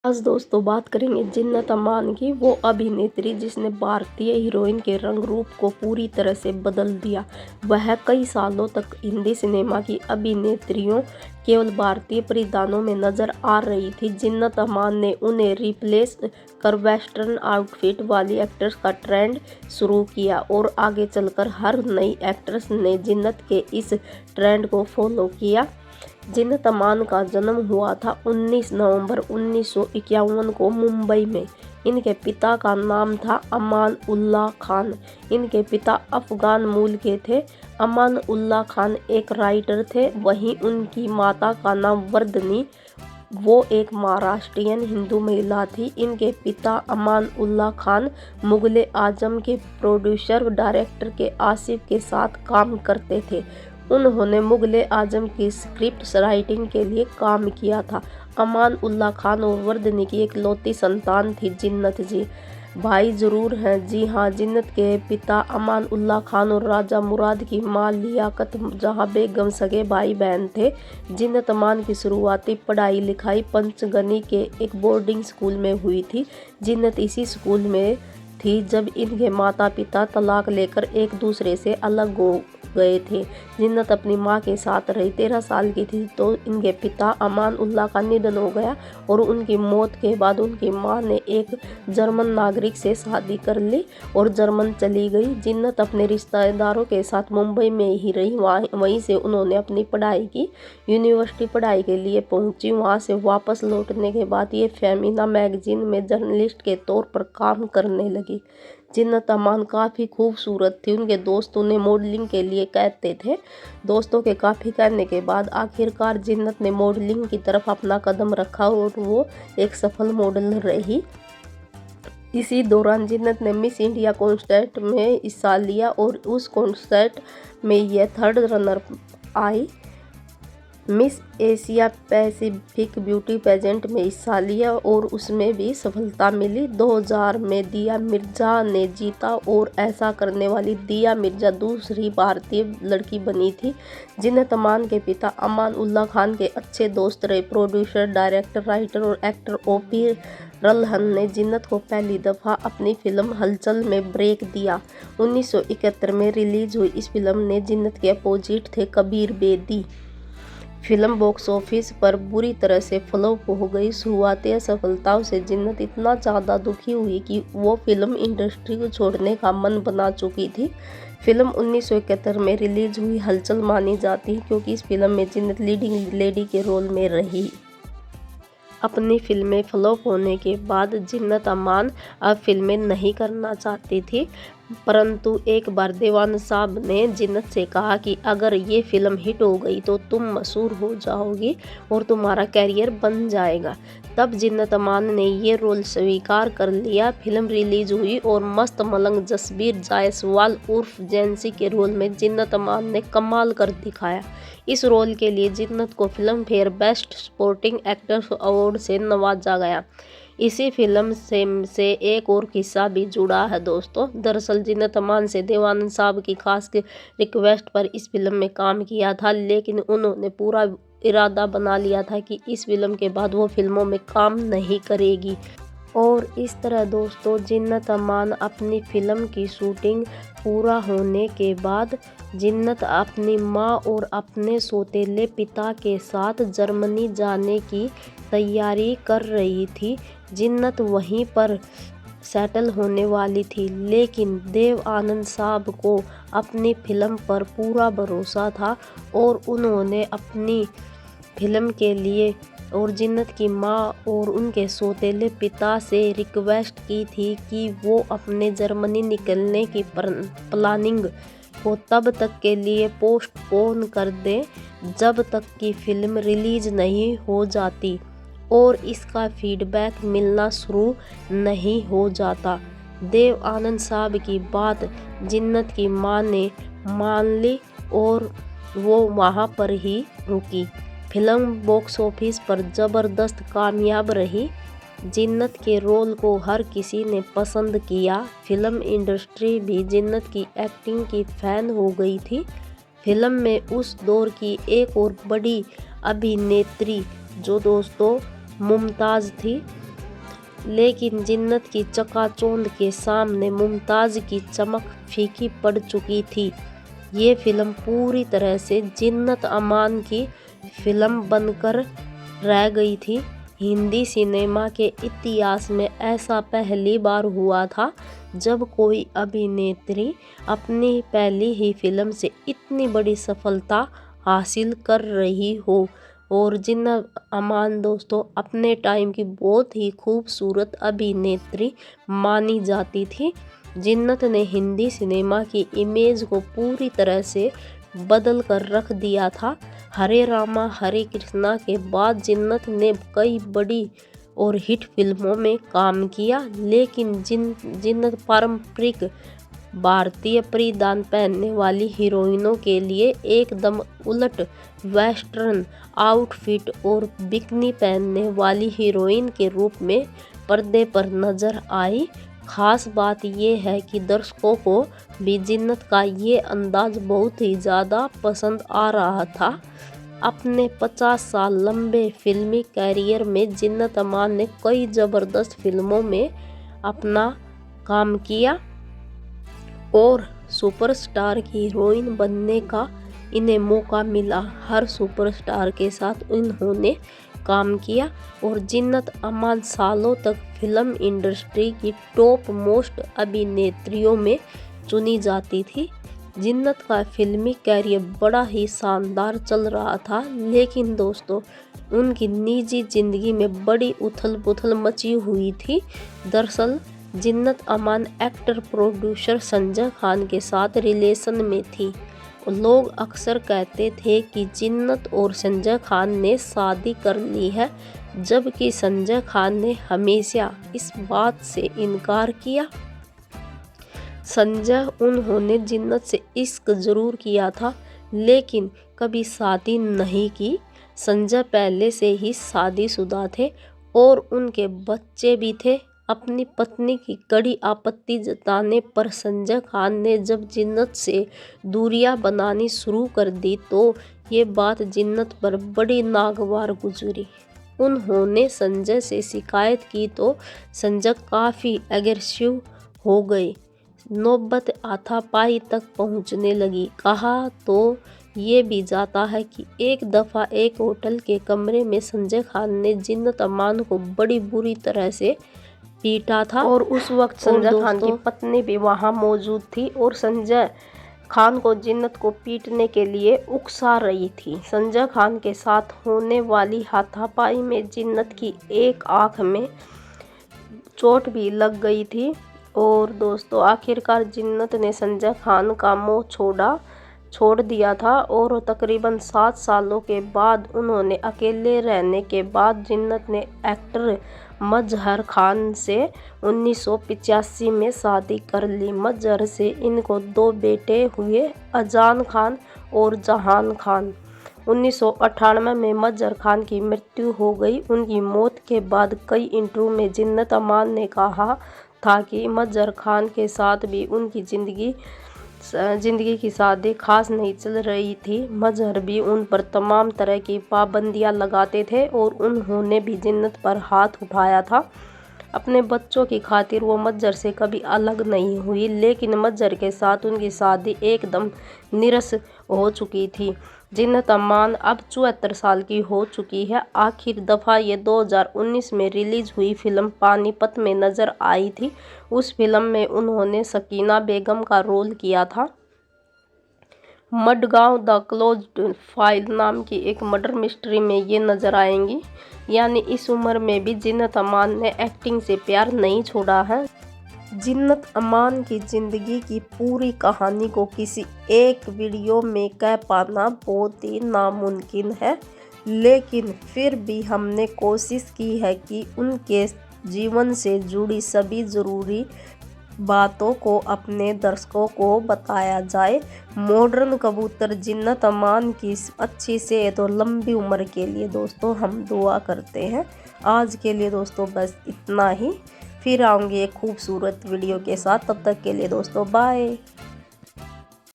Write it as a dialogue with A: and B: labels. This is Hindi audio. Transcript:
A: आज दोस्तों बात करेंगे जिन्नत अमान की, वो अभिनेत्री जिसने भारतीय हीरोइन के रंग रूप को पूरी तरह से बदल दिया। वह कई सालों तक हिंदी सिनेमा की अभिनेत्रियों केवल भारतीय परिधानों में नजर आ रही थी। जिन्नत अमान ने उन्हें रिप्लेस कर वेस्टर्न आउटफिट वाली एक्ट्रेस का ट्रेंड शुरू किया और आगे चलकर हर नई एक्ट्रेस ने जिन्नत के इस ट्रेंड को फॉलो किया। जिन्नत अमान का जन्म हुआ था 19 नवंबर 1951 को मुंबई में। इनके पिता का नाम था अमान उल्लाह खान। इनके पिता अफगान मूल के थे। अमान उल्लाह खान एक राइटर थे। वहीं उनकी माता का नाम वर्दनी, वो एक महाराष्ट्रियन हिंदू महिला थी। इनके पिता अमान उल्लाह खान मुगले आजम के प्रोड्यूसर डायरेक्टर के आसिफ के साथ काम करते थे। उन्होंने मुगले आजम की स्क्रिप्ट राइटिंग के लिए काम किया था। अमान उल्लाह खान और वर्दनी की इकलौती संतान थी जिन्नत जी। भाई जरूर हैं, जी हाँ। जिन्नत के पिता अमान उल्लाह खान और राजा मुराद की मां लियाकत जहां बेगम सगे भाई बहन थे। जिन्नत अमान की शुरुआती पढ़ाई लिखाई पंचगनी के एक बोर्डिंग स्कूल में हुई थी। जिन्नत इसी स्कूल में थी जब इनके माता पिता तलाक लेकर एक दूसरे से अलग हो गए थे। जिन्नत अपनी मां के साथ रही। 13 साल की थी तो इनके पिता अमान उल्लाह का निधन हो गया और उनकी मौत के बाद उनकी मां ने एक जर्मन नागरिक से शादी कर ली और जर्मन चली गई। जिन्नत अपने रिश्तेदारों के साथ मुंबई में ही रही। वहीं से उन्होंने अपनी पढ़ाई की। यूनिवर्सिटी पढ़ाई के लिए पहुंची। वहां से वापस लौटने के बाद ये फेमिना मैगजीन में जर्नलिस्ट के तौर पर काम करने लगी। जिन्नत अमान काफ़ी खूबसूरत थी। उनके दोस्त उन्हें मॉडलिंग के लिए कहते थे। दोस्तों के काफ़ी कहने के बाद आखिरकार जिन्नत ने मॉडलिंग की तरफ अपना कदम रखा और वो एक सफल मॉडल रही। इसी दौरान जिन्नत ने मिस इंडिया कॉन्टेस्ट में हिस्सा लिया और उस कॉन्टेस्ट में यह 3rd रनर आई। Miss Asia Pacific beauty pageant में हिस्सा लिया और उसमें भी सफलता मिली। 2000 में दिया मिर्जा ने जीता और ऐसा करने वाली दिया मिर्जा दूसरी भारतीय लड़की बनी थी। जिन्नत अमान के पिता अमान उल्लाह खान के अच्छे दोस्त रहे। प्रोड्यूसर, डायरेक्टर, राइटर और एक्टर ओ.पी. रल्हन ने जिन्नत को पहली दफ़ा अपनी फिल्म हलचल में ब्रेक दिया। 1971 में रिलीज हुई इस फिल्म ने जिन्नत के अपोजिट थे Kabir Bedi. Film box office पर बुरी तरह से फ्लॉप हो गई। शुरुआती असफलताओं से जिन्नत इतना ज़्यादा दुखी हुई कि वो फिल्म इंडस्ट्री को छोड़ने का मन बना चुकी थी। फिल्म 1971 में रिलीज हुई हलचल मानी जाती है क्योंकि इस फिल्म में जिन्नत लीडिंग लेडी के रोल में रही। अपनी फिल्में फ्लॉप होने के बाद जिन्नत अमान अब फिल्में नहीं करना चाहती थी, परंतु एक बार देवानंद साहब ने जिन्नत से कहा कि अगर ये फिल्म हिट हो गई तो तुम मशहूर हो जाओगी और तुम्हारा कैरियर बन जाएगा। तब जिन्नत अमान ने ये रोल स्वीकार कर लिया। फिल्म रिलीज हुई और मस्त मलंग जसबीर जायसवाल उर्फ जैंसी के रोल में जिन्नत अमान ने कमाल कर दिखाया। इस रोल के लिए जिन्नत को film fair best supporting actor award से नवाजा गया। इसी फिल्म से एक और किस्सा भी जुड़ा है दोस्तों। दरअसल जिन्नत अमान से देवानंद साहब की खास रिक्वेस्ट पर इस फिल्म में काम किया था, लेकिन उन्होंने पूरा इरादा बना लिया था कि इस फिल्म के बाद वो फिल्मों में काम नहीं करेगी। और इस तरह दोस्तों जिन्नत अमान अपनी फिल्म की शूटिंग पूरा होने के बाद जिन्नत अपनी मां और अपने सौतेले पिता के साथ जर्मनी जाने की तैयारी कर रही थी। जिन्नत वहीं पर सेटल होने वाली थी, लेकिन देव आनंद साहब को अपनी फिल्म पर पूरा भरोसा था और उन्होंने अपनी फिल्म के लिए और जिन्नत की मां और उनके सौतेले पिता से रिक्वेस्ट की थी कि वो अपने जर्मनी निकलने की प्लानिंग को तब तक के लिए पोस्टपोन कर दें जब तक कि फिल्म रिलीज नहीं हो जाती और इसका फीडबैक मिलना शुरू नहीं हो जाता। देव आनंद साहब की बात जिन्नत की मां ने मान ली और वो वहां पर ही रुकी। फिल्म बॉक्स ऑफिस पर ज़बरदस्त कामयाब रही। जिन्नत के रोल को हर किसी ने पसंद किया। फिल्म इंडस्ट्री भी जिन्नत की एक्टिंग की फ़ैन हो गई थी। फिल्म में उस दौर की एक और बड़ी अभिनेत्री जो दोस्तों मुमताज़ थी। लेकिन जिन्नत की चकाचौंध के सामने मुमताज़ की चमक फीकी पड़ चुकी थी। ये फिल्म पूरी तरह से जिन्नत अमान की फिल्म बनकर रह गई थी। हिंदी सिनेमा के इतिहास में ऐसा पहली बार हुआ था जब कोई अभिनेत्री अपनी पहली ही फिल्म से इतनी बड़ी सफलता हासिल कर रही हो। और जिन्नत अमान दोस्तों अपने टाइम की बहुत ही खूबसूरत अभिनेत्री मानी जाती थी। जिन्नत ने हिंदी सिनेमा की इमेज को पूरी तरह से बदल कर रख दिया था। हरे रामा हरे कृष्णा के बाद जिन्नत ने कई बड़ी और हिट फिल्मों में काम किया, लेकिन जिन्नत पारंपरिक भारतीय परिधान पहनने वाली हीरोइनों के लिए एकदम उलट वेस्टर्न आउटफिट और बिकनी पहनने वाली हीरोइन के रूप में पर्दे पर नजर आई। खास बात यह है कि दर्शकों को भी जिन्नत का ये अंदाज बहुत ही ज़्यादा पसंद आ रहा था। अपने 50 साल लंबे फिल्मी कैरियर में जिन्नत अमान ने कई ज़बरदस्त फिल्मों में अपना काम किया और सुपरस्टार की हीरोइन बनने का इन्हें मौका मिला। हर सुपरस्टार के साथ इन्होंने काम किया और जिन्नत अमान सालों तक फिल्म इंडस्ट्री की टॉप मोस्ट अभिनेत्रियों में चुनी जाती थी। जिन्नत का फिल्मी कैरियर बड़ा ही शानदार चल रहा था, लेकिन दोस्तों उनकी निजी जिंदगी में बड़ी उथल पुथल मची हुई थी। दरअसल जिन्नत अमान एक्टर प्रोड्यूसर संजय खान के साथ रिलेशन में थी। लोग अक्सर कहते थे कि जिन्नत और संजय खान ने शादी कर ली है, जबकि संजय खान ने हमेशा इस बात से इनकार किया। उन्होंने जिन्नत से इश्क जरूर किया था, लेकिन कभी शादी नहीं की। संजय पहले से ही शादीशुदा थे और उनके बच्चे भी थे। अपनी पत्नी की कड़ी आपत्ति जताने पर संजय खान ने जब जिन्नत से दूरियां बनानी शुरू कर दी तो ये बात जिन्नत पर बड़ी नागवार गुजरी। उन्होंने संजय से शिकायत की तो संजय काफ़ी एग्रेसिव हो गए। नौबत हाथापाई तक पहुंचने लगी। कहा तो ये भी जाता है कि एक दफ़ा एक होटल के कमरे में संजय खान ने जिन्नत अमान को बड़ी बुरी तरह से पीटा था और उस वक्त संजय खान की पत्नी भी वहां मौजूद थी और संजय खान को जिन्नत को पीटने के लिए उकसा रही थी। संजय खान के साथ होने वाली हाथापाई में जिन्नत की एक आंख में चोट भी लग गई थी और दोस्तों आखिरकार जिन्नत ने संजय खान का मोह छोड़ दिया था और तकरीबन 7 सालों के बाद उन्होंने अकेले रहने के बाद जिन्नत ने एक्टर मजहर खान से 1985 में शादी कर ली। मजहर से इनको 2 बेटे हुए, अजान खान और जहान खान। 1998 में मजहर खान की मृत्यु हो गई। उनकी मौत के बाद कई इंटरव्यू में जिन्नत अमान ने कहा था कि मजहर खान के साथ भी उनकी ज़िंदगी की शादी खास नहीं चल रही थी। मजहर भी उन पर तमाम तरह की पाबंदियां लगाते थे और उन्होंने भी जिन्नत पर हाथ उठाया था। अपने बच्चों की खातिर वो मजहर से कभी अलग नहीं हुई, लेकिन मजहर के साथ उनकी शादी एकदम निरस हो चुकी थी। जिन्नत अमान अब 74 साल की हो चुकी है। आखिर दफ़ा ये 2019 में रिलीज हुई फिल्म पानीपत में नज़र आई थी। उस फिल्म में उन्होंने सकीना बेगम का रोल किया था। मडगांव द क्लोज्ड फाइल नाम की एक मर्डर मिस्ट्री में ये नज़र आएंगी। यानी इस उम्र में भी जिन्नत अमान ने एक्टिंग से प्यार नहीं छोड़ा है। जिन्नत अमान की ज़िंदगी की पूरी कहानी को किसी एक वीडियो में कह पाना बहुत ही नामुमकिन है, लेकिन फिर भी हमने कोशिश की है कि उनके जीवन से जुड़ी सभी ज़रूरी बातों को अपने दर्शकों को बताया जाए। मॉडर्न कबूतर जिन्नत अमान की अच्छी सेहत और लंबी उम्र के लिए दोस्तों हम दुआ करते हैं। आज के लिए दोस्तों बस इतना ही। फिर आऊँगी एक खूबसूरत वीडियो के साथ, तब तक के लिए दोस्तों बाय।